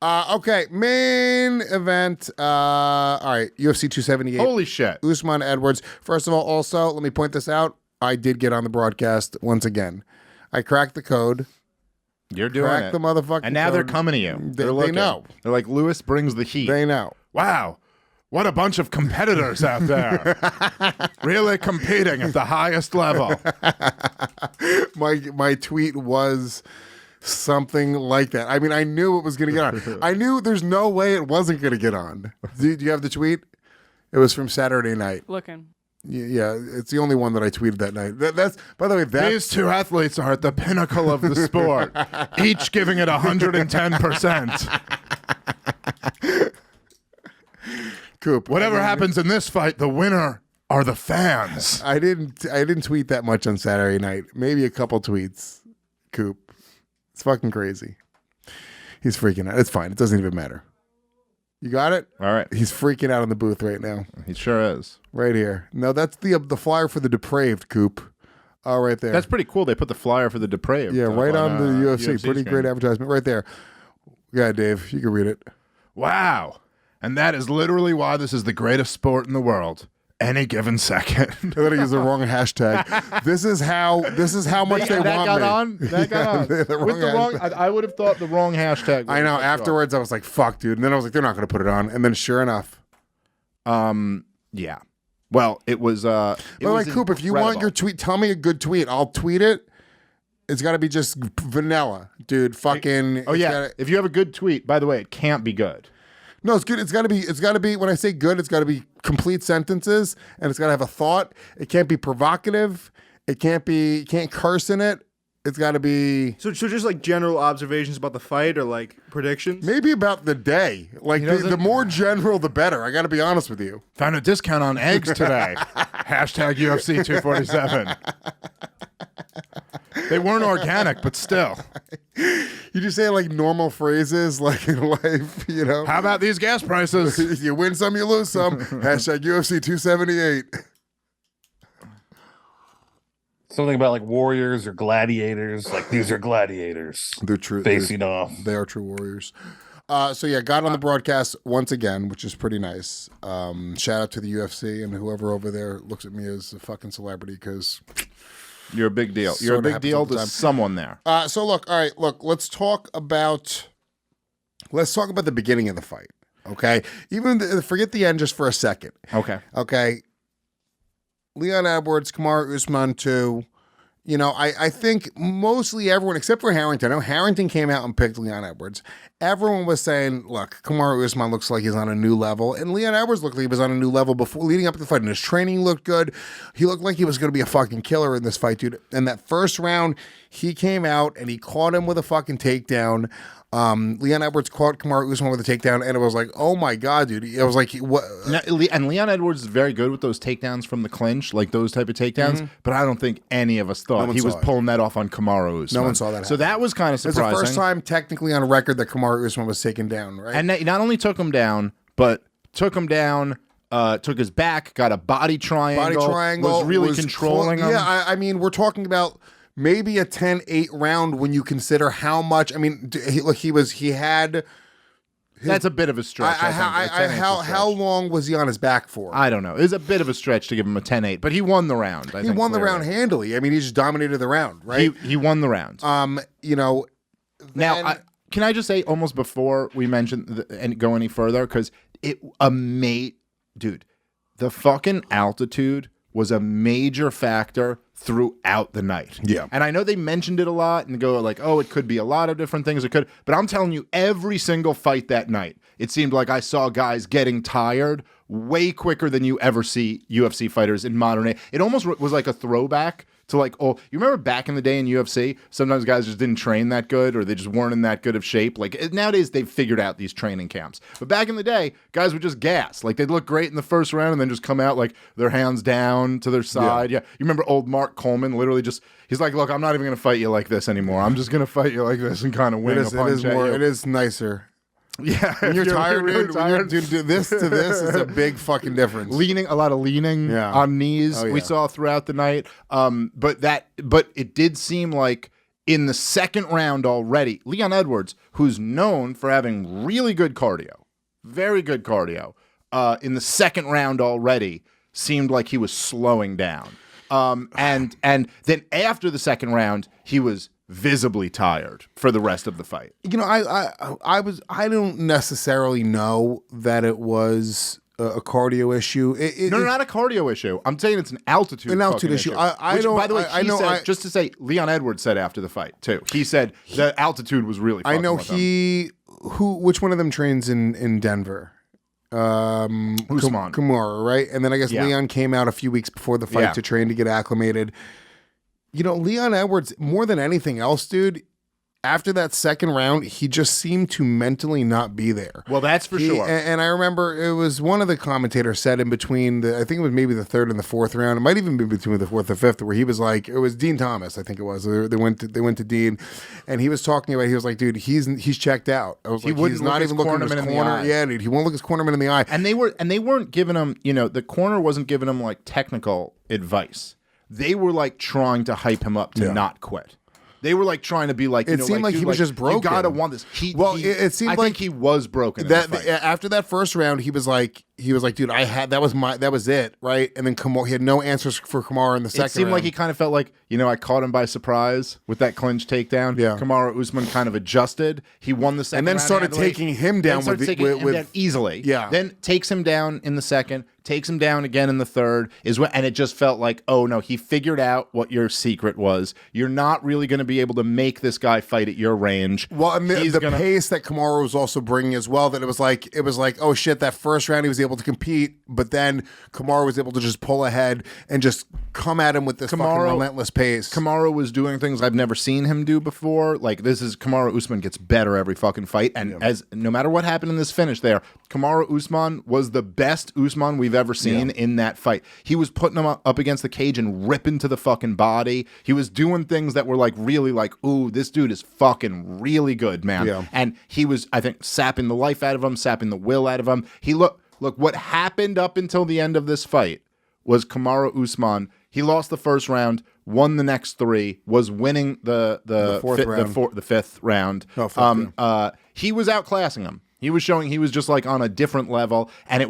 Okay, main event. All right, UFC 278. Holy shit. Usman Edwards. First of all, also, let me point this out. I did get on the broadcast once again. I cracked the code. You're doing Crack it. the motherfucking And now code. they're coming to you. They looking. know. They're like, Lewis brings the heat. They know. Wow. What a bunch of competitors out there. Really competing at the highest level. My tweet was something like that. I mean, I knew it was going to get on. I knew there's no way it wasn't going to get on. Do you have the tweet? It was from Saturday night. Looking. Yeah, it's the only one that I tweeted that night. That's by the way. These two athletes are at the pinnacle of the sport, each giving it 110%. Coop. Whatever happens in this fight, the winner are the fans. I didn't tweet that much on Saturday night. Maybe a couple tweets. Coop. It's fucking crazy. He's freaking out. It's fine. It doesn't even matter. You got it? All right. He's freaking out in the booth right now. He sure is. Right here. No, that's the flyer for the Depraved, Coop. Oh, right there. That's pretty cool. They put the flyer for the Depraved. Yeah, right on the UFC. UFC Pretty screen. great advertisement. Right there. Yeah, Dave, you can read it. Wow. And that is literally why this is the greatest sport in the world. Any given second. I thought I used the wrong hashtag. This is how much they that want got me. on. That got on. The wrong With the wrong, hashtag. I would have thought the wrong hashtag. I know. Afterwards, I was like, "Fuck, dude." And then I was like, "They're not going to put it on." And then, sure enough, Yeah. Well, it was. by the way, Coop, if you want your tweet, tell me a good tweet. I'll tweet it. It's got to be just vanilla, dude. Fucking. Oh yeah. If you have a good tweet, by the way, it can't be good. No, it's good. It's got to be. When I say good, it's got to be complete sentences, and it's got to have a thought. It can't be provocative. It can't be. You can't curse in it. It's got to be So just like general observations about the fight or like predictions? maybe about the day. Like the more general, the better. I got to be honest with you. Found a discount on eggs today. Hashtag UFC 247. They weren't organic, but still. You just say like normal phrases, like in life, you know. How about these gas prices? You win some, you lose some. Hashtag UFC 278. Something about like warriors or gladiators. Like these are gladiators They're true. facing off. They are true warriors. So yeah, got on the broadcast once again, which is pretty nice. Shout out to the UFC and whoever over there looks at me as a fucking celebrity because. You're a big deal. You're a Sorta big deal happens all the to time. someone there. So look, all right, look, let's talk about the beginning of the fight, okay? Forget the end just for a second, Okay. okay? Leon Edwards, Kamaru Usman 2. You know, I think mostly everyone, except for Harrington. I know Harrington came out and picked Leon Edwards. Everyone was saying, look, Kamaru Usman looks like he's on a new level. And Leon Edwards looked like he was on a new level before leading up to the fight. And his training looked good. He looked like he was going to be a fucking killer in this fight, dude. And that first round, he came out and he caught him with a fucking takedown. Leon Edwards caught Kamaru Usman with a takedown, and it was like, oh my God, dude. It was like, what? And Leon Edwards is very good with those takedowns from the clinch, like those type of takedowns. But I don't think any of us thought one he was saw it. pulling that off on Kamaru Usman. No one saw that So happen. that was kind of It's the surprising. first time technically on record that Kamaru Usman was taken down, right? And he not only took him down, but took his back, got a body triangle, was really controlling him. Yeah, I mean, we're talking about maybe a 10-8 round when you consider how much. I mean, he had. That's a bit of a stretch. I think. How long was he on his back for? I don't know. It was a bit of a stretch to give him a 10-8, but he won the round. He won the round handily. I mean, he just dominated the round, right? He won the round. You know. Now, can I just say, almost before we mention and go any further, because dude, the fucking altitude was a major factor throughout the night. Yeah. And I know they mentioned it a lot and go like, oh, it could be a lot of different things. It could, but I'm telling you, every single fight that night, it seemed like I saw guys getting tired way quicker than you ever see UFC fighters in modern day. It almost was like a throwback to like, oh, you remember back in the day in UFC, sometimes guys just didn't train that good or they just weren't in that good of shape. Like nowadays they've figured out these training camps. But back in the day, guys would just gas. Like they'd look great in the first round and then just come out like their hands down to their side. Yeah. You remember old Mark Coleman literally just, he's like, look, I'm not even going to fight you like this anymore. I'm just going to fight you like this and kind of win a punch at you. It is nicer. Yeah, When you're tired, really dude, when you're, dude, this to this is a big fucking difference. A lot of leaning on knees. Oh, yeah. We saw throughout the night. But it did seem like in the second round already, Leon Edwards, who's known for having really good cardio, very good cardio, in the second round already seemed like he was slowing down. And then after the second round, he was visibly tired for the rest of the fight. You know, I don't necessarily know that it was a cardio issue. No, not a cardio issue. I'm saying it's an altitude issue. Which, by the way, I know. Just to say, Leon Edwards said after the fight too. He said the altitude was really. I know with him. which one of them trains in Denver? Usman. Kamaru, right? And then I guess Leon came out a few weeks before the fight to train to get acclimated. You know, Leon Edwards, more than anything else, dude, after that second round, he just seemed to mentally not be there. Well, that's for sure. And I remember it was one of the commentators said in between I think it was maybe the third and the fourth round. It might even be between the fourth and fifth, where he was like, it was Dean Thomas, I think it was. They went to Dean, and he was talking about. He was like, dude, he's checked out. I was like, he's not even looking at his corner. Yeah, dude, he won't look his cornerman in the eye. And they weren't giving him. You know, the corner wasn't giving him like technical advice. They were like trying to hype him up to not quit. They were like trying to be like. It seemed like he was just broken. You gotta want this. It seemed I think he was broken. After that first round, he was like, dude, that was it, right? And then Kamaru, he had no answers for Kamaru in the second round. It seemed like he kind of felt like, I caught him by surprise with that clinch takedown. Yeah. Kamaru Usman kind of adjusted. He won the second round. And then started taking him down easily. Yeah. Then takes him down in the second, takes him down again in the third, and it just felt like, oh no, he figured out what your secret was. You're not really going to be able to make this guy fight at your range. Well, and the pace that Kamaru was also bringing as well, that it was like, oh shit, that first round he was able to compete, but then Kamaru was able to just pull ahead and just come at him with this fucking relentless pace. Kamaru was doing things I've never seen him do before. Like, Kamaru Usman gets better every fucking fight, and as no matter what happened in this finish there, Kamaru Usman was the best Usman we've ever seen in that fight. He was putting him up against the cage and ripping to the fucking body. He was doing things that were like really like, ooh, this dude is fucking really good, man. Yeah. And he was, I think, sapping the life out of him, sapping the will out of him. Look, what happened up until the end of this fight was Kamaru Usman. He lost the first round, won the next three, was winning the fifth round. He was outclassing him. He was showing he was just like on a different level, and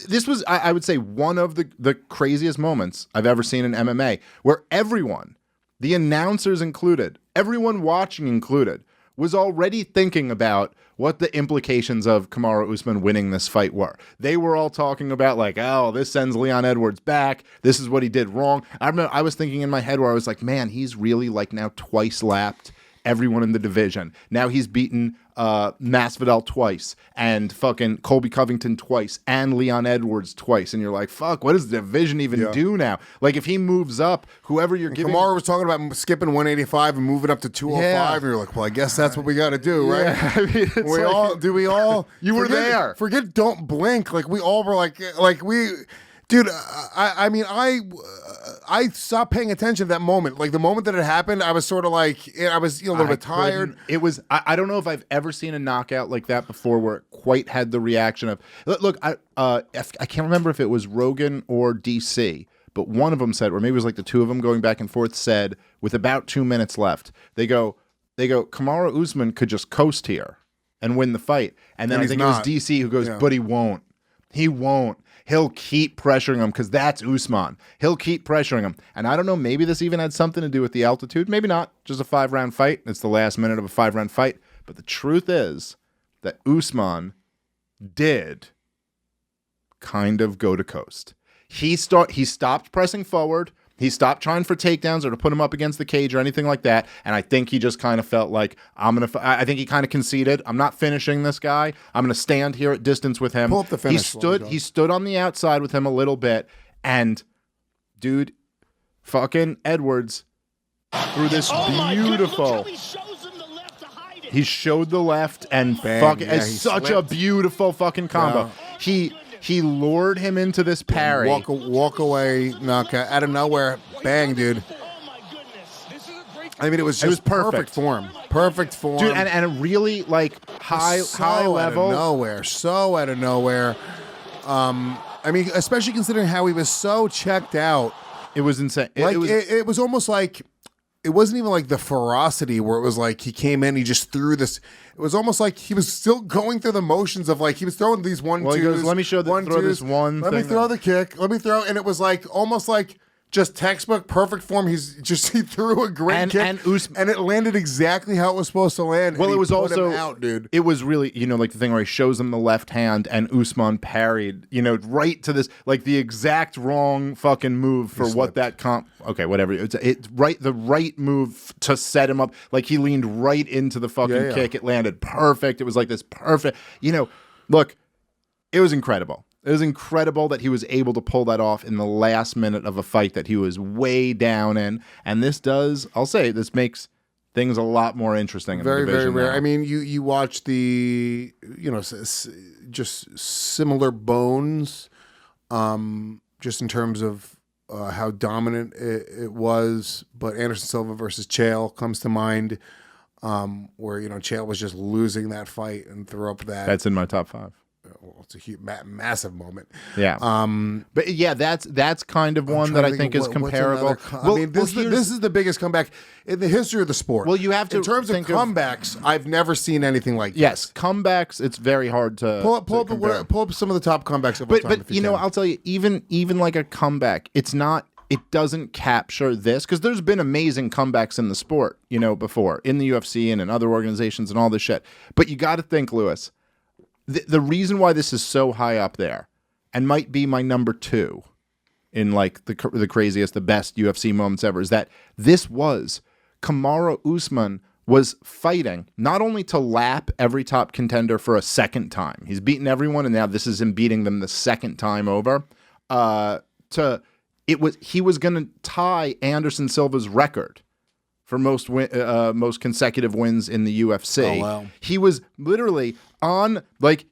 this was, I would say, one of the craziest moments I've ever seen in MMA, where everyone, the announcers included, everyone watching included, was already thinking about what the implications of Kamaru Usman winning this fight were. They were all talking about like, oh, this sends Leon Edwards back. This is what he did wrong. I remember I was thinking in my head where I was like, man, he's really like now twice lapped everyone in the division. Now he's beaten Masvidal twice, and fucking Colby Covington twice, and Leon Edwards twice, and you're like, fuck, what does the division even do now? Like, if he moves up, whoever you're giving... Kamaru was talking about skipping 185 and moving up to 205, and you're like, well, I guess that's what we got to do, right? Yeah, I mean, we all... You were there. Forget don't blink. Like, we all were like we... Dude, I stopped paying attention to that moment. Like, the moment that it happened, I was sort of like, I was a little bit tired. It was, I don't know if I've ever seen a knockout like that before where it quite had the reaction of, look, I can't remember if it was Rogan or DC, but one of them said, or maybe it was like the two of them going back and forth, said, with about 2 minutes left, they go, Kamaru Usman could just coast here and win the fight. And then I think it was DC who goes, but he won't. He won't. He'll keep pressuring him because that's Usman. He'll keep pressuring him. And I don't know, maybe this even had something to do with the altitude. Maybe not. Just a 5-round fight. It's the last minute of a 5-round fight. But the truth is that Usman did kind of go to coast. He stopped pressing forward. He stopped trying for takedowns or to put him up against the cage or anything like that. And I think he just kind of felt like, I think he kind of conceded. I'm not finishing this guy. I'm going to stand here at distance with him. Pull up the finish. He stood on the outside with him a little bit. And, dude, fucking Edwards threw this beautiful... He showed the left and it's such a beautiful fucking combo. Yeah. He lured him into this parry. Walk away knockout out of nowhere. Bang, dude. I mean, it was perfect form. Perfect form. Dude, and really like high level. So out of nowhere. I mean, especially considering how he was so checked out. It was insane. It was almost like it wasn't even like the ferocity where it was like he came in, he just threw this. It was almost like he was still going through the motions of like he was throwing these one Well, he twos. goes, let me throw this one Let me thing throw that- the kick. Let me throw, and it was like almost like just textbook perfect form. He threw a great kick, and it landed exactly how it was supposed to land. Well, and it he was put also him out, dude. It was really, like the thing where he shows him the left hand and Usman parried, right to this, like the exact wrong fucking move for what that okay, whatever. It's the right move to set him up. Like he leaned right into the fucking kick. It landed perfect. It was like this perfect, look, it was incredible. It was incredible that he was able to pull that off in the last minute of a fight that he was way down in. And I'll say, this makes things a lot more interesting. Very, in the division very rare. now. I mean, you watch the, just similar bones, just in terms of how dominant it was. But Anderson Silva versus Chael comes to mind, where, Chael was just losing that fight and threw up that. That's in my top 5. Well, it's a huge, massive moment. Yeah. But yeah, that's kind of one that I think is comparable. This is the biggest comeback in the history of the sport. Well, you have to in terms of comebacks, I've never seen anything like yes, this. Comebacks. It's very hard to pull compare. up some of the top comebacks of all time. But I'll tell you, even like a comeback, it doesn't capture this, because there's been amazing comebacks in the sport, before in the UFC and in other organizations and all this shit. But you got to think, Lewis. The reason why this is so high up there, and might be my number 2 in like the craziest, the best UFC moments ever, is that this was Kamaru Usman was fighting not only to lap every top contender for a second time. He's beaten everyone, and now this is him beating them the second time over. He was going to tie Anderson Silva's record for most consecutive wins in the UFC. Oh, wow. He was literally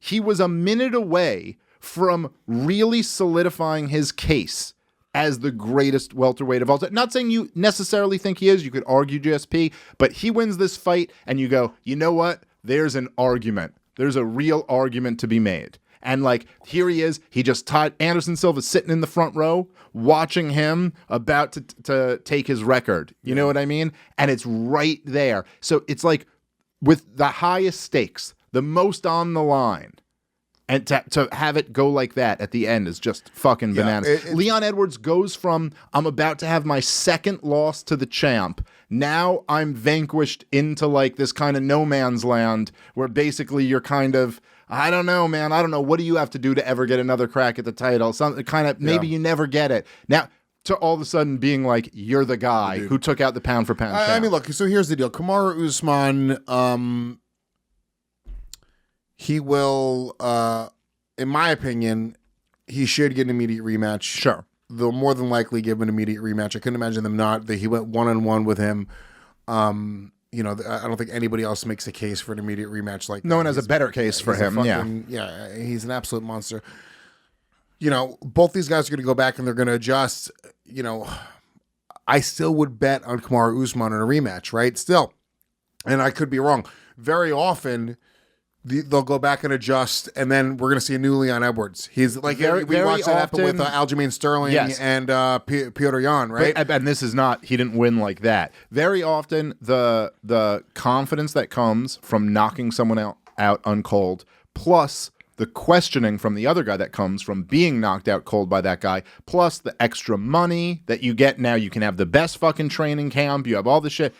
he was a minute away from really solidifying his case as the greatest welterweight of all time. Not saying you necessarily think he is. You could argue GSP, but he wins this fight, and you go, you know what? There's an argument. There's a real argument to be made. And here he is. He just tied Anderson Silva sitting in the front row, watching him about to take his record. You know what I mean? And it's right there. So it's like with the highest stakes, the most on the line, and to have it go like that at the end is just fucking bananas. Leon Edwards goes from, I'm about to have my second loss to the champ. Now I'm vanquished into this kind of no man's land where basically you're kind of, I don't know, man. I don't know. What do you have to do to ever get another crack at the title? Something kind of, maybe you never get it. Now, to all of a sudden being like, you're the guy who took out the pound for pound champ. I mean, look, so here's the deal. Kamaru Usman, he will, in my opinion, he should get an immediate rematch. Sure. They'll more than likely give an immediate rematch. I couldn't imagine them not. He went 1-on-1 with him. I don't think anybody else makes a case for an immediate rematch like that. No one has a better case for him. Yeah, he's an absolute monster. Both these guys are going to go back and they're going to adjust. I still would bet on Kamaru Usman in a rematch, right? Still. And I could be wrong. Very often, they'll go back and adjust, and then we're going to see a new Leon Edwards. He's like, we watched that happen with Aljamain Sterling and Petr Yan, right? And this is not, he didn't win like that. Very often, the confidence that comes from knocking someone out uncold, plus the questioning from the other guy that comes from being knocked out cold by that guy, plus the extra money that you get now. You can have the best fucking training camp. You have all the shit.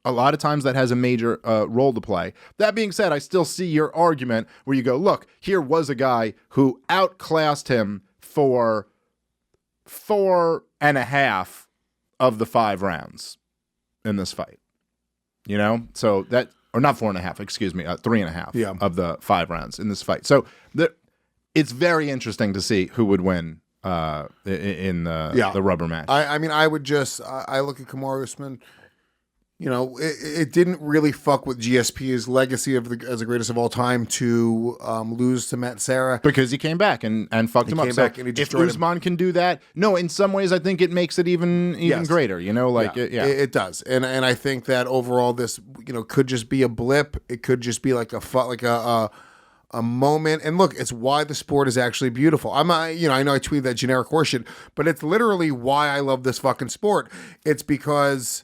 A lot of times that has a major role to play. That being said, I still see your argument where you go, look, here was a guy who outclassed him for 4.5 of the 5 rounds in this fight. So that, or not 4.5, excuse me, 3.5 of the 5 rounds in this fight. So it's very interesting to see who would win in the rubber match. I mean, I would just, I look at Kamaru Usman. It didn't really fuck with GSP's legacy as the greatest of all time to lose to Matt Serra. Because he came back and fucked him up. Back and he if Usman can do that, no, in some ways I think it makes it even greater. It does. And I think that overall this could just be a blip. It could just be like a moment. And look, it's why the sport is actually beautiful. I know I tweeted that generic horseshit, but it's literally why I love this fucking sport. It's because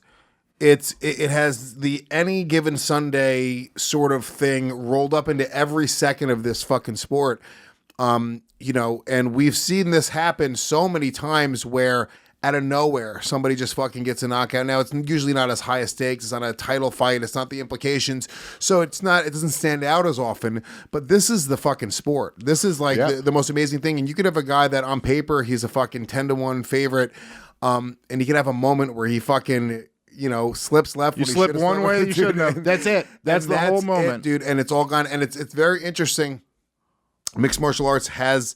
it has the any given Sunday sort of thing rolled up into every second of this fucking sport. You know, and we've seen this happen so many times where out of nowhere somebody just fucking gets a knockout. Now it's usually not as high a stakes, it's not a title fight, it's not the implications, so it doesn't stand out as often, but this is the fucking sport. This is like the most amazing thing. And you could have a guy that on paper he's a fucking 10-1 favorite, and he could have a moment where he fucking, you know, slips left. You slip one way that you shouldn't have. That's it. That's the whole moment, dude. And it's all gone. And it's very interesting. Mixed martial arts has,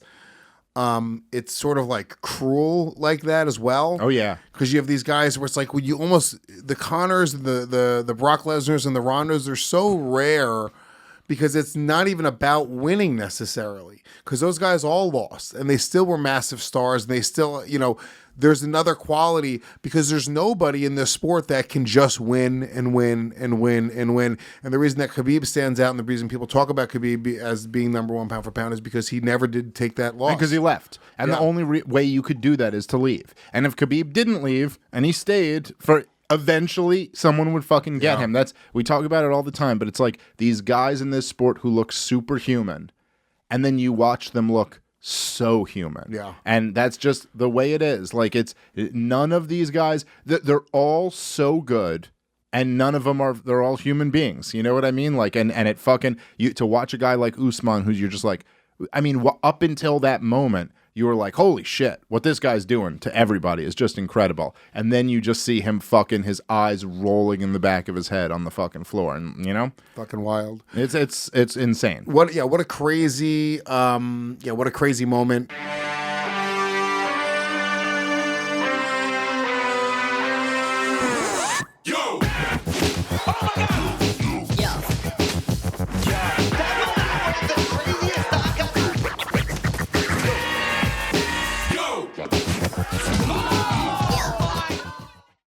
it's sort of like cruel like that as well. Oh yeah, because you have these guys where it's like when you almost the Connors, the Brock Lesnar's, and the Rondos, they're so rare because it's not even about winning necessarily. Because those guys all lost and they still were massive stars. And they still, you know, there's another quality because there's nobody in this sport that can just win and win and win and win. And the reason that Khabib stands out and the reason people talk about Khabib as being number one pound for pound is because he never did take that loss. Because he left. And the only way you could do that is to leave. And if Khabib didn't leave and he stayed for... Eventually, someone would fucking get him. We talk about it all the time, but it's like these guys in this sport who look superhuman, and then you watch them look so human. Yeah. And that's just the way it is. Like, none of these guys, they're all so good, and none of them they're all human beings. You know what I mean? Like, and it fucking, to watch a guy like Usman, who's you're just like, I mean, up until that moment, you were like, holy shit, what this guy's doing to everybody is just incredible. And then you just see him fucking his eyes rolling in the back of his head on the fucking floor. And, you know? Fucking wild. It's insane. What a crazy, what a crazy moment.